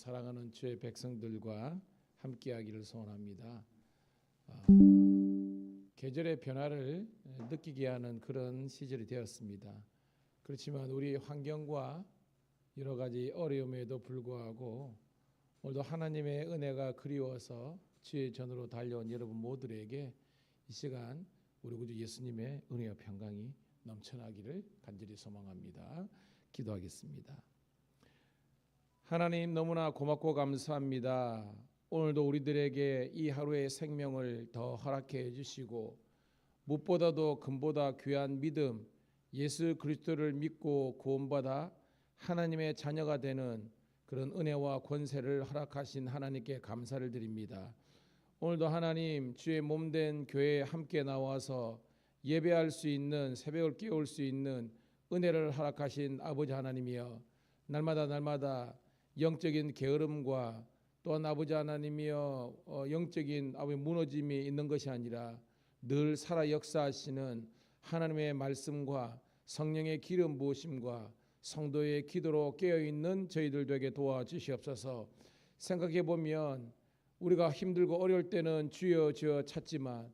사랑하는 주의 백성들과 함께하기를 소원합니다. 계절의 변화를 느끼게 하는 그런 시절이 되었습니다. 그렇지만 우리 환경과 여러 가지 어려움에도 불구하고 오늘도 하나님의 은혜가 그리워서 주의 전으로 달려온 여러분 모두에게 이 시간 우리 구주 예수님의 은혜와 평강이 넘쳐나기를 간절히 소망합니다. 기도하겠습니다. 하나님, 너무나 고맙고 감사합니다. 오늘도 우리들에게 이 하루의 생명을 더 허락해 주시고 무엇보다도 금보다 귀한 믿음, 예수 그리스도를 믿고 구원받아 하나님의 자녀가 되는 그런 은혜와 권세를 허락하신 하나님께 감사를 드립니다. 오늘도 하나님, 주의 몸된 교회에 함께 나와서 예배할 수 있는, 새벽을 깨울 수 있는 은혜를 허락하신 아버지 하나님이여, 날마다 영적인 게으름과 또한 아버지 하나님이여 영적인 아버지 무너짐이 있는 것이 아니라 늘 살아 역사하시는 하나님의 말씀과 성령의 기름 부으심과 성도의 기도로 깨어있는 저희들 되게 도와주시옵소서. 생각해보면 우리가 힘들고 어려울 때는 주여 주여 찾지만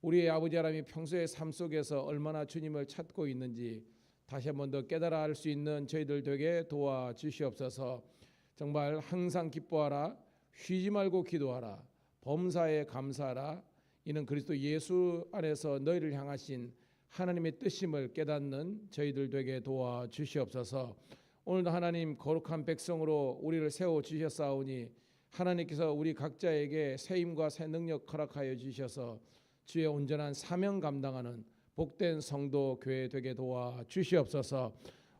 우리의 아버지 하나님이 평소의 삶 속에서 얼마나 주님을 찾고 있는지 다시 한 번 더 깨달아 알 수 있는 저희들 되게 도와주시옵소서. 정말 항상 기뻐하라, 쉬지 말고 기도하라, 범사에 감사하라. 이는 그리스도 예수 안에서 너희를 향하신 하나님의 뜻임을 깨닫는 저희들 되게 도와주시옵소서. 오늘도 하나님, 거룩한 백성으로 우리를 세워주셨사오니 하나님께서 우리 각자에게 새 힘과 새 능력 허락하여 주셔서 주의 온전한 사명 감당하는 복된 성도 교회 되게 도와주시옵소서.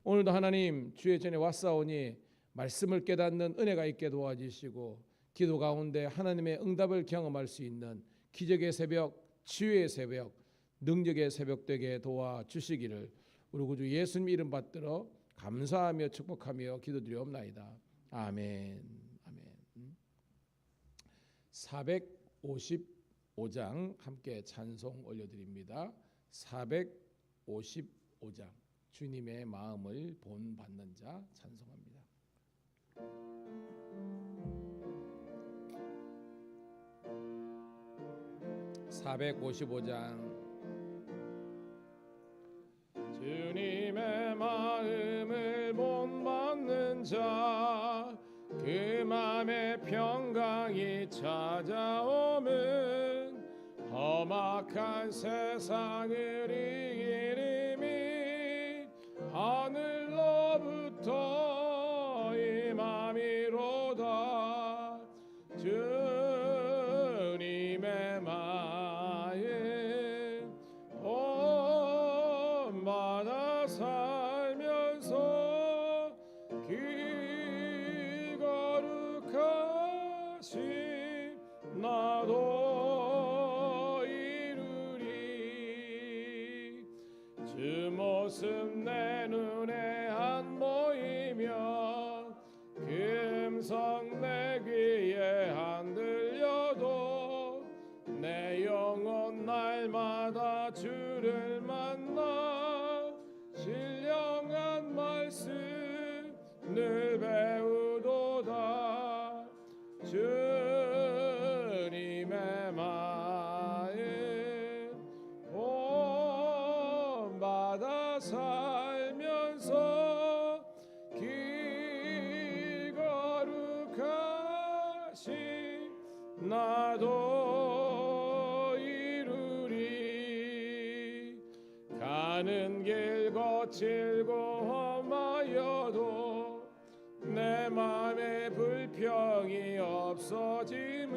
오늘도 하나님, 주의 전에 왔사오니 말씀을 깨닫는 은혜가 있게 도와주시고 기도 가운데 하나님의 응답을 경험할 수 있는 기적의 새벽, 치유의 새벽, 능력의 새벽 되게 도와주시기를 우리 구주 예수님 이름 받들어 감사하며 축복하며 기도드리옵나이다. 아멘. 아멘. 455장 함께 찬송 올려드립니다. 455장 주님의 마음을 본받는 자 찬송합니다. 455장. 주님의 마음을 본받는 자, 그 마음의 평강이 찾아오면 험악한 세상을 이기림이 하늘로부터 임함이로다. 주님의 마음 본받아 살면서 그 거룩하신 나도 이루리. 주 모습 내 눈에 안 보이며 그 음성 내 귀에 안 들려도 내 영혼 날마다 주를 만나 신령한 말씀 늘 배우도다. 주님의 마음 본받아 살면서 그 거룩하신 나도 이루리. 가는 길 거칠고 험하여도 내 맘에 불평이 없어짐은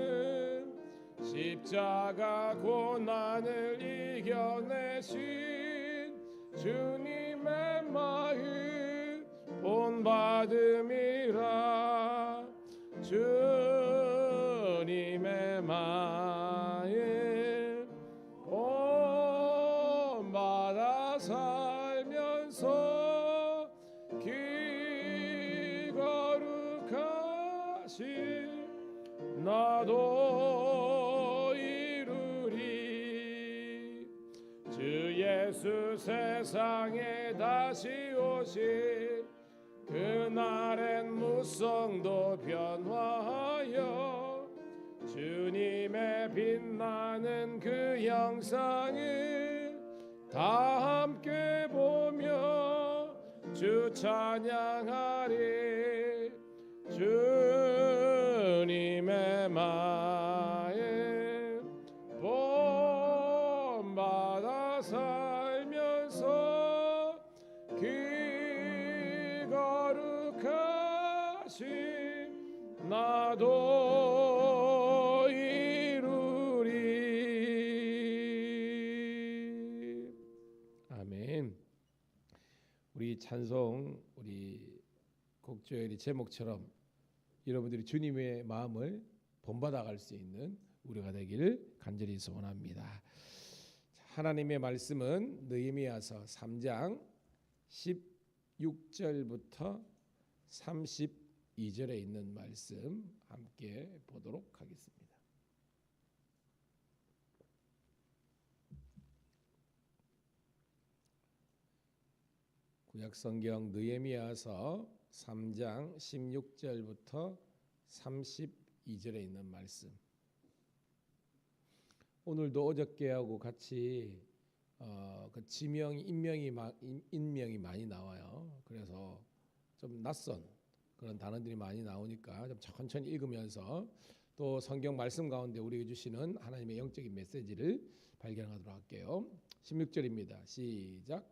십자가 고난을 이겨내신 주님의 마음 본받음이라. 주님의 마음 본받아 살면서 그 거룩하신 나도 이루리. 주 예수 세상에 다시 오신 그 그날엔 무성도 변화하여 주님의 빛나는 그 영상을 다 함께 보며 주 찬양하리. 주님의 마음 본받아 살면서 그 거룩하신 나도 이루리. 아멘. 우리 찬송, 우리 곡조의 제목처럼 여러분들이 주님의 마음을 본받아 갈 수 있는 우리가 되기를 간절히 소원합니다. 하나님의 말씀은 느헤미야서 3장 16절부터 32절에 있는 말씀 함께 보도록 하겠습니다. 구약성경 느헤미야서 3장 16절부터 32절에 있는 말씀. 오늘도 어저께하고 같이 그 지명 인명이 많이 나와요. 그래서 좀 낯선 그런 단어들이 많이 나오니까 좀 천천히 읽으면서 또 성경 말씀 가운데 우리에게 주시는 하나님의 영적인 메시지를 발견하도록 할게요. 16절입니다. 시작.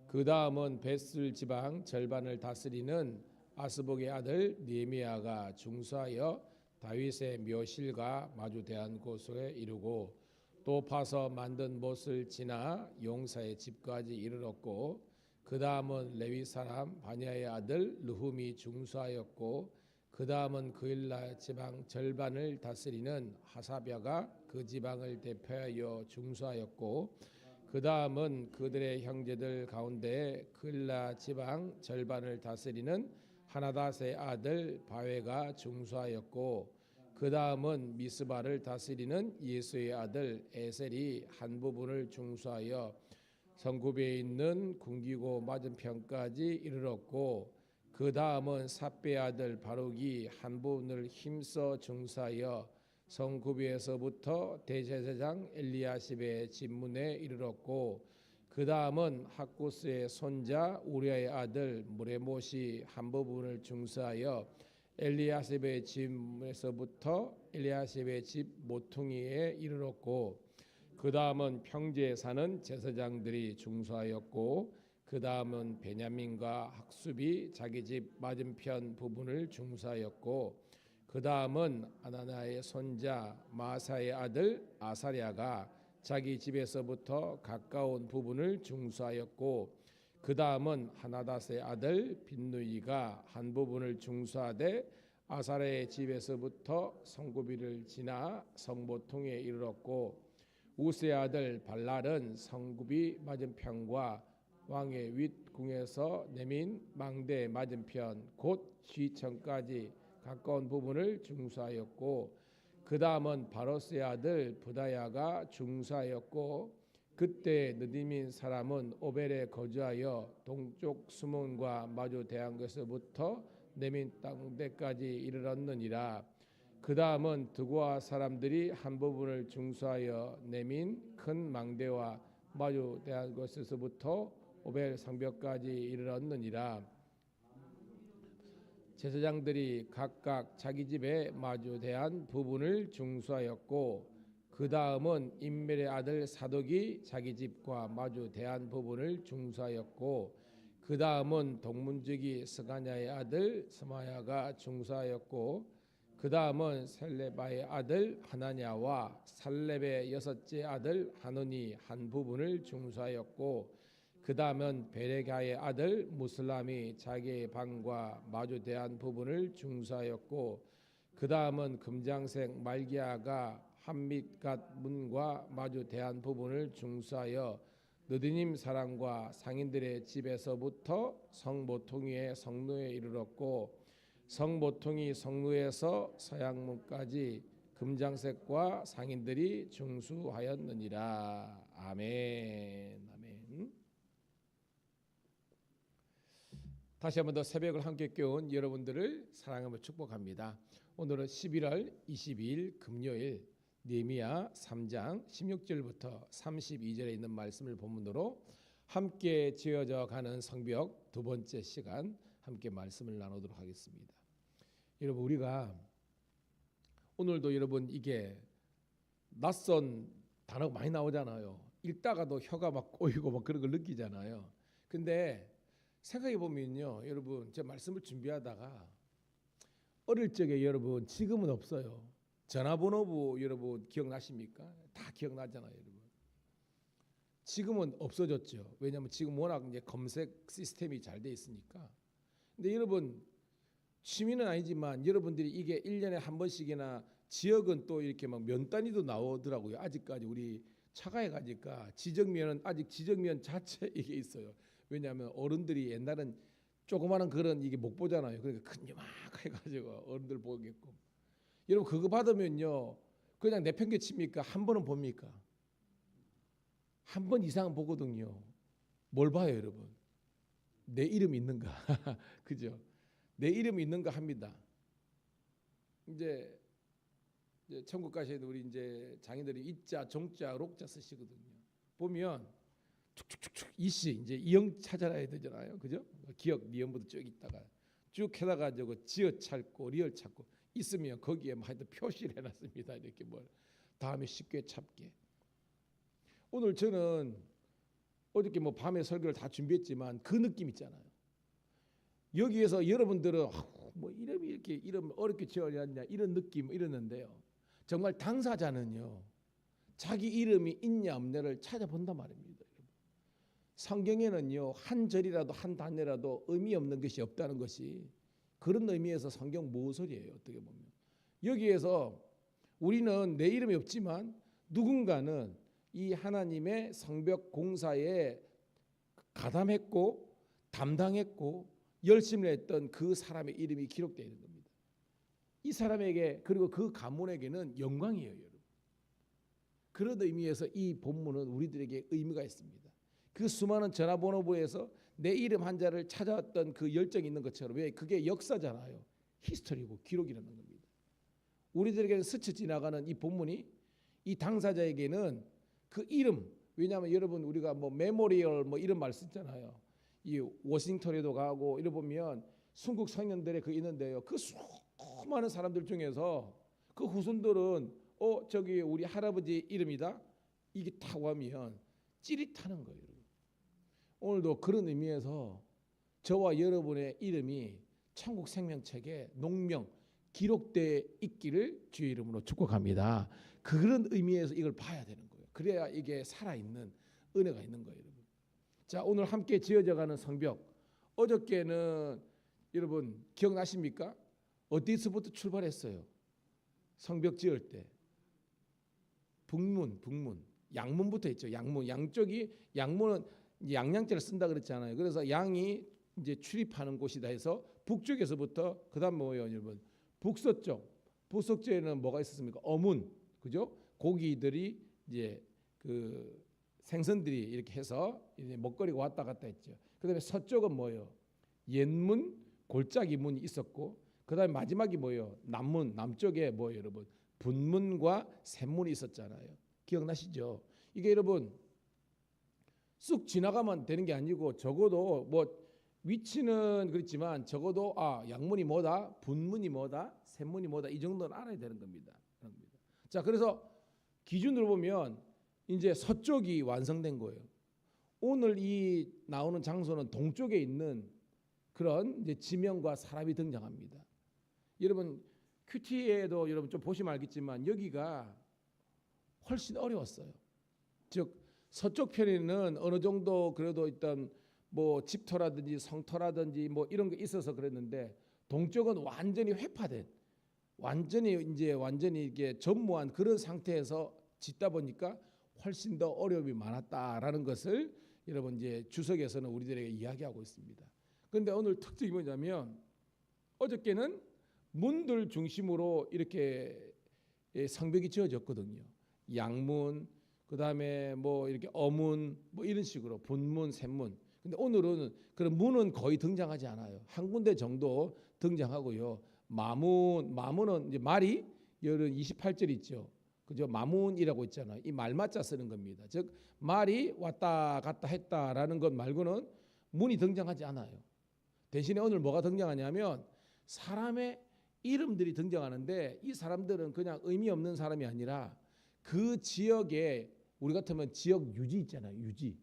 그 다음은 벳을 지방 절반을 다스리는 아스복의 아들 느헤미야가 중수하여 다윗의 묘실과 마주 대한 곳에 이르고 또 파서 만든 못을 지나 용사의 집까지 이르렀고 그 다음은 레위 사람 바냐의 아들 르훔이 중수하였고 그 다음은 그일라 지방 절반을 다스리는 하사랴가 그 지방을 대표하여 중수하였고 그 다음은 그들의 형제들 가운데 그일라 지방 절반을 다스리는 하나닷의 아들 바웨가 중수하였고 그 다음은 미스바를 다스리는 예수의 아들 에셀이 한 부분을 중수하여 성굽에 있는 궁기고 맞은편까지 이르렀고 그 다음은 삿배의 아들 바룩이 한 부분을 힘써 중수하여 성굽에서부터 대제사장 엘리야십의 집문에 이르렀고 그 다음은 학구스의 손자 우리아의 아들 무레못이 한 부분을 중수하여 엘리야십의 집에서부터 엘리야십의 집 모퉁이에 이르렀고 그 다음은 평지에 사는 제사장들이 중수하였고 그 다음은 베냐민과 학습이 자기 집 맞은편 부분을 중수하였고 그 다음은 아나나의 손자 마사의 아들 아사랴가 자기 집에서부터 가까운 부분을 중수하였고 그 다음은 하나닷의 아들 빈누이가 한 부분을 중수하되 아사랴의 집에서부터 성구비를 지나 성모퉁이에 이르렀고 우스의 아들 발랄은 성구비 맞은편과 왕의 윗궁에서 내민 망대 맞은편 곧 시청까지 가까운 부분을 중수하였고 그 다음은 바로스의 아들 부다야가 중수하였고 그때 느디민 사람은 오벨에 거주하여 동쪽 수문과 마주 대한 것에서부터 내민 땅대까지 이르렀느니라. 그 다음은 드고아 사람들이 한 부분을 중수하여 내민 큰 망대와 마주 대한 것에서부터 오벨 성벽까지 이르렀느니라. 제사장들이 각각 자기 집에 마주 대한 부분을 중수하였고 그 다음은 임멜의 아들 사독이 자기 집과 마주 대한 부분을 중수하였고 그 다음은 동문지기 스가냐의 아들 스마야가 중수하였고 그 다음은 셀레바의 아들 하나냐와 살렙의 여섯째 아들 하논이 한 부분을 중수하였고 그 다음은 베레가의 아들 무슬람이 자기의 방과 마주 대한 부분을 중수하였고 그 다음은 금장색 말기야가 한밑갓 문과 마주 대한 부분을 중수하여 느디님 사람과 상인들의 집에서부터 성모퉁이의 성루에 이르렀고 성모퉁이 성루에서 서양문까지 금장색과 상인들이 중수하였느니라. 아멘. 아멘. 다시 한번 더 새벽을 함께 깨운 여러분들을 사랑하며 축복합니다. 오늘은 11월 22일 금요일 느헤미야 3장 16절부터 32절에 있는 말씀을 본문으로 함께 지어져 가는 성벽 두 번째 시간 함께 말씀을 나누도록 하겠습니다. 여러분, 우리가 오늘도 여러분 이게 낯선 단어가 많이 나오잖아요. 읽다가도 혀가 막 꼬이고 막 그런 걸 느끼잖아요. 근데 생각해 보면요, 여러분, 제 말씀을 준비하다가 어릴 적에 여러분, 지금은 없어요. 전화번호부 여러분 기억나십니까? 다 기억나잖아요, 여러분. 지금은 없어졌죠. 왜냐하면 지금 워낙 이제 검색 시스템이 잘 돼 있으니까. 근데 여러분, 취미는 아니지만 여러분들이 이게 1년에 한 번씩이나 지역은 또 이렇게 막 면 단위도 나오더라고요. 아직까지 우리 차가해 가니까 지정면은 아직 지정면 자체 이게 있어요. 왜냐하면 어른들이 옛날은 조그마한 그런 이게 못 보잖아요. 그러니까 큰 요만하게 가지고 어른들 보게끔. 여러분 그거 받으면요, 그냥 내팽개칩니까? 한 번은 봅니까? 한 번 이상은 보거든요. 뭘 봐요, 여러분? 내 이름이 있는가? 그죠? 내 이름이 있는가 합니다. 이제 천국 가시는 우리 이제 장인들이 이자, 종자, 록자 쓰시거든요. 보면 축축축축 이씨 이제 이형 찾아야 되잖아요, 그죠? 기억 니은부터 쭉 있다가 쭉 해다가 저거 지어 찾고 리얼 찾고 있으면 거기에 뭐 하여튼 표시를 해놨습니다. 이렇게 뭘 다음에 쉽게 찾게. 오늘 저는 어저께 뭐 밤에 설교를 다 준비했지만 그 느낌 있잖아요. 여기에서 여러분들은 뭐 이름이 이렇게 이름 어렵게 지어졌냐 이런 느낌 이랬는데요. 정말 당사자는요, 자기 이름이 있냐 없냐를 찾아본단 말입니다. 성경에는요, 한 절이라도 한 단어라도 의미 없는 것이 없다는 것이 그런 의미에서 성경 모서리예요. 어떻게 보면 여기에서 우리는 내 이름이 없지만 누군가는 이 하나님의 성벽 공사에 가담했고 담당했고 열심을 했던 그 사람의 이름이 기록되어 있는 겁니다. 이 사람에게 그리고 그 가문에게는 영광이에요, 여러분. 그런 의미에서 이 본문은 우리들에게 의미가 있습니다. 그 수많은 전화번호부에서 내 이름 한자를 찾아왔던 그 열정이 있는 것처럼, 왜 그게 역사잖아요. 히스토리고 기록이라는 겁니다. 우리들에게는 스쳐 지나가는 이 본문이 이 당사자에게는 그 이름, 왜냐하면 여러분 우리가 뭐 메모리얼 뭐 이런 말 쓰잖아요. 이 워싱턴에도 가고 이러 보면 순국 청년들의 그 있는데요. 그 수많은 사람들 중에서 그 후손들은 저기 우리 할아버지 이름이다. 이게 딱 하면 찌릿하는 거예요. 오늘도 그런 의미에서 저와 여러분의 이름이 천국 생명책에 농명 기록되어 있기를 주의 이름으로 축복합니다. 그런 의미에서 이걸 봐야 되는 거예요. 그래야 이게 살아있는 은혜가 있는 거예요, 여러분. 자, 오늘 함께 지어져가는 성벽. 어저께는 여러분 기억나십니까? 어디서부터 출발했어요? 성벽 지을 때 북문, 양문부터 했죠. 양문, 양쪽이 양문은 양양자를 쓴다 그랬잖아요. 그래서 양이 이제 출입하는 곳이다 해서 북쪽에서부터 그다음 뭐예요, 여러분? 북서쪽. 북서쪽에는 뭐가 있었습니까? 어문, 그죠? 고기들이 이제 그 생선들이 이렇게 해서 이제 먹거리가 왔다 갔다 했죠. 그다음에 서쪽은 뭐예요? 옛문, 골짜기 문이 있었고, 그다음에 마지막이 뭐예요? 남문, 남쪽에 뭐예요, 여러분? 분문과 샘문이 있었잖아요. 기억나시죠? 이게 여러분 쑥 지나가면 되는 게 아니고 적어도 뭐 위치는 그렇지만 적어도 양문이 뭐다, 분문이 뭐다, 샘문이 뭐다 이 정도는 알아야 되는 겁니다. 자, 그래서 기준으로 보면 이제 서쪽이 완성된 거예요. 오늘 이 나오는 장소는 동쪽에 있는 그런 이제 지명과 사람이 등장합니다. 여러분 큐티에도 여러분 좀 보시면 알겠지만 여기가 훨씬 어려웠어요. 즉 서쪽 편에는 어느 정도 그래도 일단 뭐 집터라든지 성터라든지 뭐 이런 게 있어서 그랬는데 동쪽은 완전히 회파된 완전히 이게 전무한 그런 상태에서 짓다 보니까 훨씬 더 어려움이 많았다라는 것을 여러분 이제 주석에서는 우리들에게 이야기하고 있습니다. 그런데 오늘 특징이 뭐냐면 어저께는 문들 중심으로 이렇게 성벽이 지어졌거든요. 양문, 그다음에 뭐 이렇게 어문 뭐 이런 식으로 분문, 샘문. 근데 오늘은 그런 문은 거의 등장하지 않아요. 한 군데 정도 등장하고요. 마문은 이제 말이 열은 28절 있죠. 그죠? 마문이라고 있잖아요. 이 말맞자 쓰는 겁니다. 즉 말이 왔다 갔다 했다라는 것 말고는 문이 등장하지 않아요. 대신에 오늘 뭐가 등장하냐면 사람의 이름들이 등장하는데 이 사람들은 그냥 의미 없는 사람이 아니라 그 지역에 우리 같으면 지역 유지 있잖아요. 유지.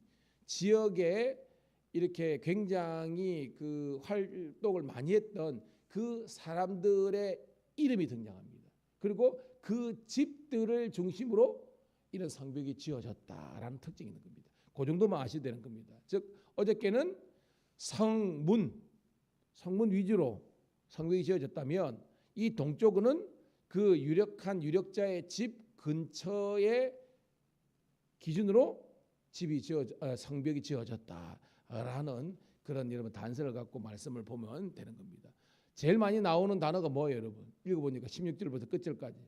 지역에 이렇게 굉장히 그 활동을 많이 했던 그 사람들의 이름이 등장합니다. 그리고 그 집들을 중심으로 이런 성벽이 지어졌다라는 특징이 있는 겁니다. 그 정도만 아셔야 되는 겁니다. 즉 어저께는 성문 위주로 성벽이 지어졌다면 이 동쪽은 그 유력한 유력자의 집 근처에 기준으로 성벽이 지어졌다라는 그런 여러분 단서를 갖고 말씀을 보면 되는 겁니다. 제일 많이 나오는 단어가 뭐예요, 여러분? 읽어보니까 16절부터 끝절까지.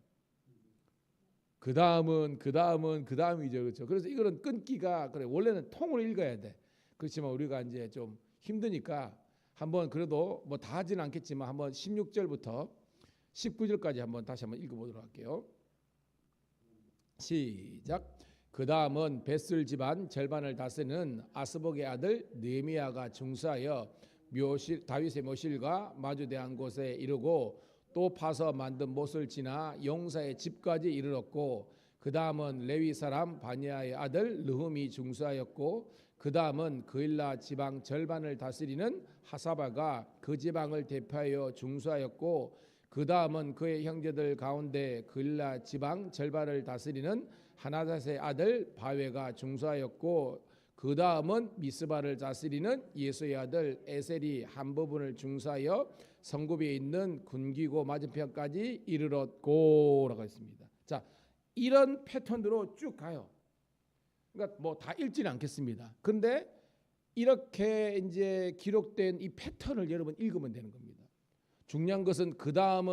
그 다음이죠, 그렇죠. 그래서 이거는 끊기가 그래. 원래는 통으로 읽어야 돼. 그렇지만 우리가 이제 좀 힘드니까 한번 그래도 뭐 다 하지는 않겠지만 한번 16절부터 19절까지 한번 다시 한번 읽어보도록 할게요. 시작. 그 다음은 벳을 집안 절반을 다스리는 아스복의 아들 느헤미야가 중수하여 다윗의 묘실과 마주대한 곳에 이르고 또 파서 만든 못을 지나 용사의 집까지 이르렀고 그 다음은 레위 사람 바니야의 아들 르훔이 중수하였고 그 다음은 그일라 지방 절반을 다스리는 하사바가 그 지방을 대표하여 중수하였고 그 다음은 그의 형제들 가운데 그일라 지방 절반을 다스리는 하나닷의 아들 바웨가 중수하였고 그 다음은 미스바를 다스리는 예수의 아들 에셀이 한 부분을 중수하여 성읍에 있는 군기고 맞은편까지 이르렀고라고 했습니다. 자, 이런 패턴으로 쭉 가요. 그러니까 뭐 다 읽지는 않겠습니다. 그런데 이렇게 이제 기록된 이 패턴을 여러분 읽으면 되는 겁니다. 중요한 것은 그 다음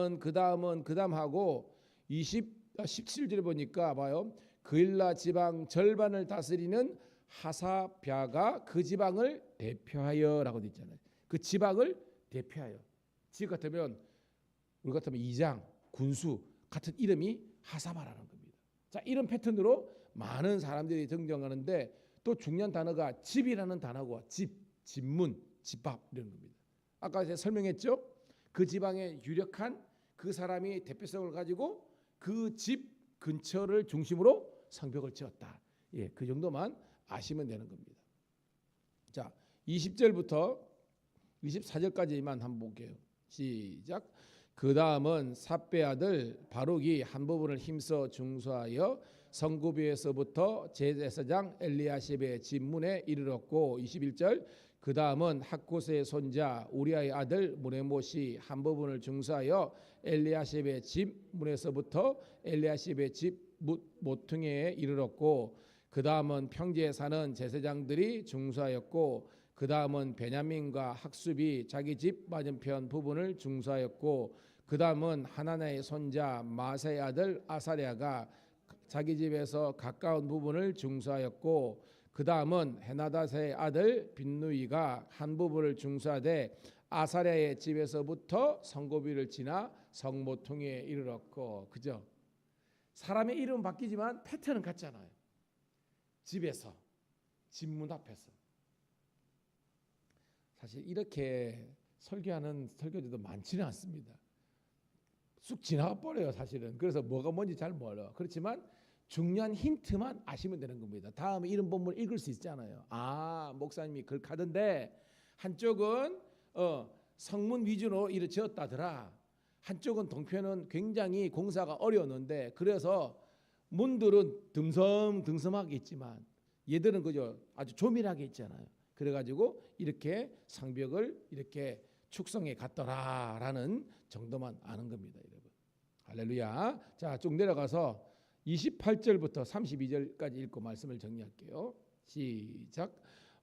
하고 17절에 보니까 봐요. 그일라 지방 절반을 다스리는 하사랴가 그 지방을 대표하여라고 돼 있잖아요. 그 지방을 대표하여. 지금 같으면 우리 같으면 이장, 군수 같은 이름이 하사바라는 겁니다. 자, 이런 패턴으로 많은 사람들이 등장하는데 또 중요한 단어가 집이라는 단어고 집문, 집밥 이런 겁니다. 아까 제가 설명했죠? 그 지방에 유력한 그 사람이 대표성을 가지고 그 집 근처를 중심으로 성벽을 지었다. 예, 그 정도만 아시면 되는 겁니다. 자, 20절부터 24절까지만 한번 볼게요. 시작. 그 다음은 삿베 아들 바룩이 한 부분을 힘써 중수하여 성구비에서부터 제사장 엘리야십의 집문에 이르렀고 21절. 그 다음은 학구스의 손자 우리아의 아들 무레못이 한 부분을 중수하여 엘리야십의 집 문에서부터 엘리야십의 집 모퉁이에 이르렀고 그 다음은 평지에 사는 제사장들이 중수하였고 그 다음은 베냐민과 학습이 자기 집 맞은편 부분을 중수하였고 그 다음은 하나나의 손자 마세의 아들 아사랴가 자기 집에서 가까운 부분을 중수하였고 그 다음은 헤나닷의 아들 빈누이가 한 부분을 중수하되 아사랴의 집에서부터 성고비를 지나 성모퉁이에 이르렀고 그죠? 사람의 이름은 바뀌지만 패턴은 같잖아요. 집에서 집문 앞에서 사실 이렇게 설교하는 설교들도 많지는 않습니다. 쑥 지나가 버려요 사실은. 그래서 뭐가 뭔지 잘 몰라요. 그렇지만 중요한 힌트만 아시면 되는 겁니다. 다음에 이런 본문을 읽을 수 있잖아요. 아, 목사님이 그렇게 하던데 한쪽은 성문 위주로 이를 지었다더라. 한쪽은 동편은 굉장히 공사가 어려웠는데 그래서 문들은 듬성듬성하게 있지만 얘들은 그저 아주 조밀하게 있잖아요. 그래가지고 이렇게 성벽을 이렇게 축성해 갔더라라는 정도만 아는 겁니다, 여러분. 할렐루야. 자, 쭉 내려가서 28절부터 32절까지 읽고 말씀을 정리할게요. 시작.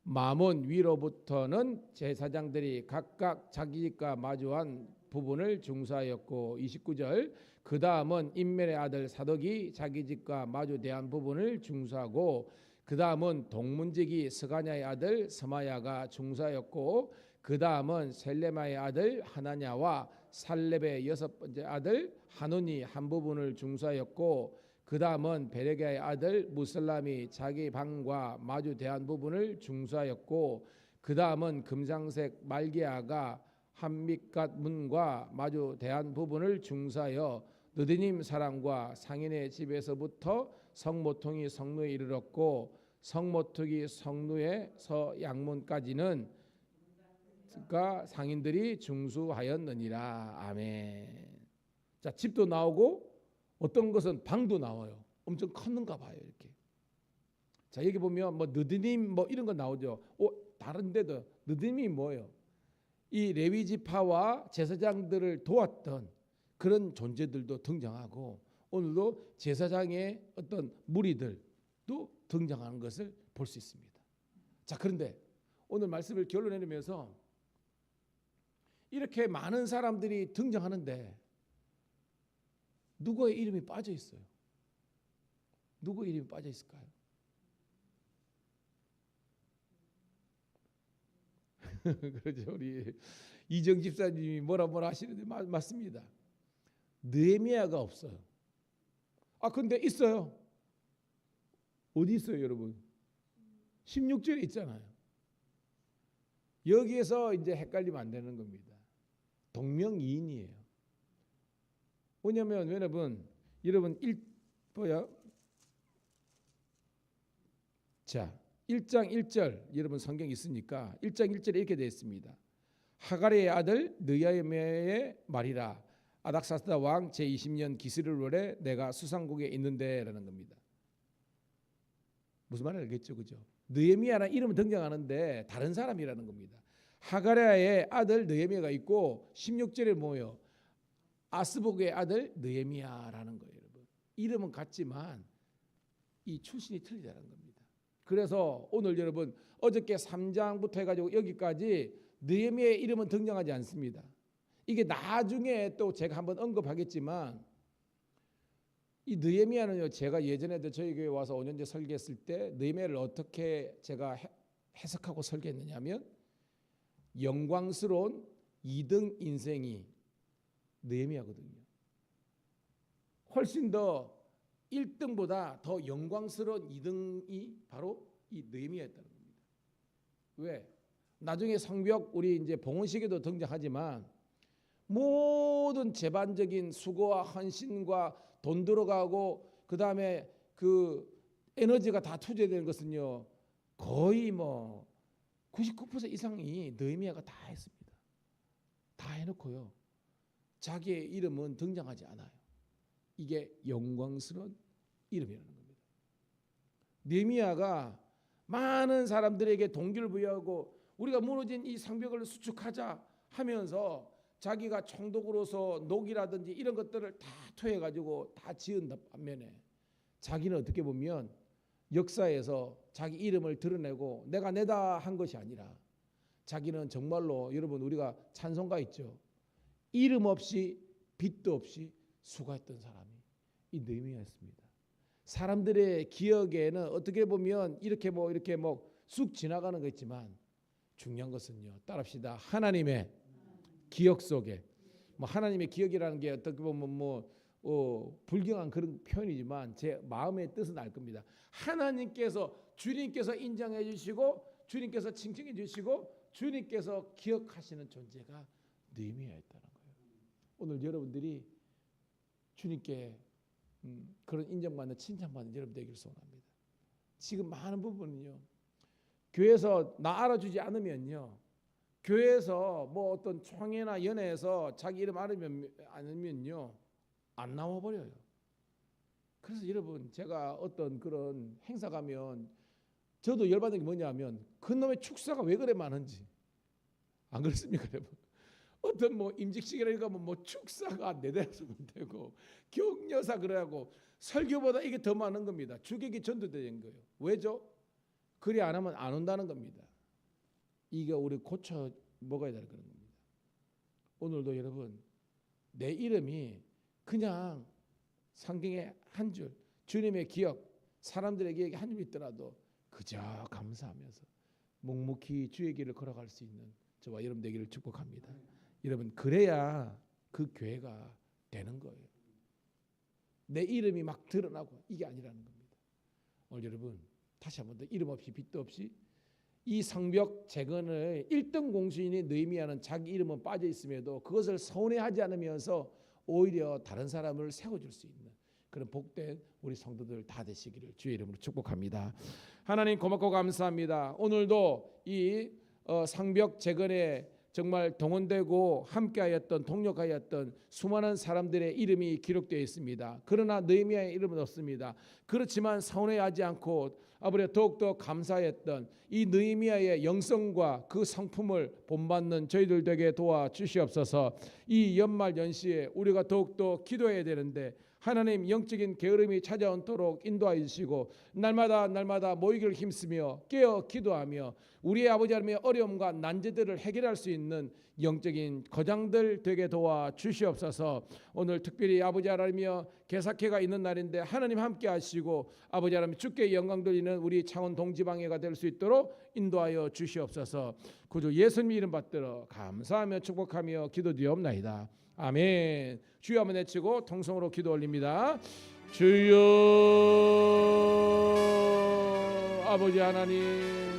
마몬 위로부터는 제사장들이 각각 자기 집과 마주한 부분을 중수하였고 29절. 그 다음은 임멜의 아들 사독이 자기 집과 마주대한 부분을 중수하고 그 다음은 동문제기 스가냐의 아들 스마야가 중사였고, 그 다음은 셀레마의 아들 하나냐와 살렙의 여섯 번째 아들 하논이 한 부분을 중사였고, 그 다음은 베레게의 아들 무슬람이 자기 방과 마주 대한 부분을 중사였고, 그 다음은 금상색 말기야가 한밑갓 문과 마주 대한 부분을 중사여 느디님 사람과 상인의 집에서부터 성모퉁이 성루에 이르렀고, 성모퉁이 성루의 서양문까지는 그러니까 상인들이 중수하였느니라. 아멘. 자, 집도 나오고 어떤 것은 방도 나와요. 엄청 컸는가 봐요, 이렇게. 자, 여기 보면 뭐 느디님 뭐 이런 거 나오죠. 다른 데도 느디님이 뭐예요? 이 레위 지파와 제사장들을 도왔던 그런 존재들도 등장하고, 오늘도 제사장의 어떤 무리들도 등장하는 것을 볼 수 있습니다. 자, 그런데 오늘 말씀을 결론내 내면서 이렇게 많은 사람들이 등장하는데 누구의 이름이 빠져 있어요? 누구의 이름이 빠져 있을까요? 그렇죠. 우리 이정 집사님이 뭐라 하시는데 맞습니다. 느헤미야가 없어요. 근데 있어요. 어디 있어요, 여러분? 16절에 있잖아요. 여기에서 이제 헷갈리면 안 되는 겁니다. 동명이인이에요. 왜냐하면 여러분 자, 1장 1절 여러분 성경 있으니까 1장 1절에 이렇게 되어 있습니다. 하가리의 아들 느헤미야의 말이라. 아닥사스다 왕 제20년 기스를월에 내가 수상국에 있는데 라는 겁니다. 무슨 말인지 알겠죠, 그죠? 느헤미야라는 이름은 등장하는데 다른 사람이라는 겁니다. 하가랴의 아들 느헤미야가 있고 16절에 뭐예요? 아스복의 아들 느헤미야라는 거예요, 여러분. 이름은 같지만 이 출신이 틀리다는 겁니다. 그래서 오늘 여러분 어저께 3장부터 해가지고 여기까지 느헤미야의 이름은 등장하지 않습니다. 이게 나중에 또 제가 한번 언급하겠지만, 이 느헤미야는요, 제가 예전에도 저희 교회 와서 5년째 설계했을 때 느헤미야를 어떻게 제가 해석하고 설계했느냐면, 영광스러운 2등 인생이 느헤미야거든요. 훨씬 더 1등보다 더 영광스러운 2등이 바로 이 느헤미야였다는 겁니다. 왜? 나중에 성벽 우리 이제 봉헌식에도 등장하지만 모든 재반적인 수고와 헌신과 돈 들어가고 그 다음에 그 에너지가 다 투자되는 것은요, 거의 뭐 99% 이상이 느헤미야가 다 했습니다. 다 해놓고요, 자기의 이름은 등장하지 않아요. 이게 영광스러운 이름이라는 겁니다. 느헤미야가 많은 사람들에게 동기를 부여하고 우리가 무너진 이 성벽을 수축하자 하면서 자기가 총독으로서 녹이라든지 이런 것들을 다 토해가지고 다 지은 반면에 자기는 어떻게 보면 역사에서 자기 이름을 드러내고 내다 한 것이 아니라 자기는 정말로 여러분 우리가 찬송가 있죠. 이름 없이 빛도 없이 수고했던 사람이 이 느헤미야였습니다. 사람들의 기억에는 어떻게 보면 이렇게 쑥 지나가는 거 있지만 중요한 것은요, 따라합시다. 하나님의 기억 속에, 하나님의 기억이라는 게 어떻게 보면 불경한 그런 표현이지만 제 마음의 뜻은 알 겁니다. 하나님께서 주님께서 인정해 주시고 주님께서 칭찬해 주시고 주님께서 기억하시는 존재가 느헤미야였다는 거예요. 오늘 여러분들이 주님께 그런 인정받는 칭찬받는 여러분 되기를 소원합니다. 지금 많은 부분은요, 교회에서 나 알아주지 않으면요, 교회에서 뭐 어떤 총회나 연회에서 자기 이름 않으면요 안 나와버려요. 그래서 여러분 제가 어떤 그런 행사 가면 저도 열받는 게 뭐냐면 그놈의 축사가 왜 그래 많은지. 안 그렇습니까 여러분? 어떤 뭐 임직식이라니까 뭐 축사가 4-5번 되고 격려사 그래하고 설교보다 이게 더 많은 겁니다. 주객이 전도된 거예요. 왜죠? 그리 안 하면 안 온다는 겁니다. 이게 우리 고쳐 먹어야 되는 겁니다. 오늘도 여러분 내 이름이 그냥 성경의 한 줄, 주님의 기억, 사람들에게 한 줄 있더라도 그저 감사하면서 묵묵히 주의 길을 걸어갈 수 있는 저와 여러분 되기를 축복합니다. 여러분, 그래야 그 교회가 되는 거예요. 내 이름이 막 드러나고 이게 아니라는 겁니다. 오늘 여러분 다시 한번 더 이름 없이 빚도 없이 이 성벽 재건을 1등 공신인 느헤미야는 자기 이름은 빠져 있음에도 그것을 서운해하지 않으면서 오히려 다른 사람을 세워줄 수 있는 그런 복된 우리 성도들 다 되시기를 주의 이름으로 축복합니다. 하나님 고맙고 감사합니다. 오늘도 이 성벽 재건에 정말 동원되고 함께하였던 동력하였던 수많은 사람들의 이름이 기록되어 있습니다. 그러나 느헤미야의 이름은 없습니다. 그렇지만 서운해하지 않고 아버지 더욱더 감사했던 이 느헤미야의 영성과 그 성품을 본받는 저희들 되게 도와주시옵소서. 이 연말 연시에 우리가 더욱더 기도해야 되는데 하나님 영적인 게으름이 찾아온도록 인도하여 주시고 날마다 모이기를 힘쓰며 깨어 기도하며 우리의 아버지 하나님의 어려움과 난제들을 해결할 수 있는 영적인 거장들 되게 도와주시옵소서. 오늘 특별히 아버지 하나님이여 개사케가 있는 날인데 하나님 함께 하시고 아버지 하나님 주께 영광 돌리는 우리 창원 동지방해가 될 수 있도록 인도하여 주시옵소서. 구주 예수님 이름 받들어 감사하며 축복하며 기도드리옵나이다. 아멘. 주여 한번 외치고 통성으로 기도 올립니다. 주여 아버지 하나님,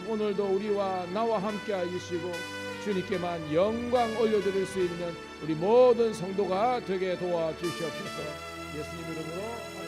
오늘도 우리와 나와 함께 해주시고 주님께만 영광 올려드릴 수 있는 우리 모든 성도가 되게 도와주시옵소서. 예수님 이름으로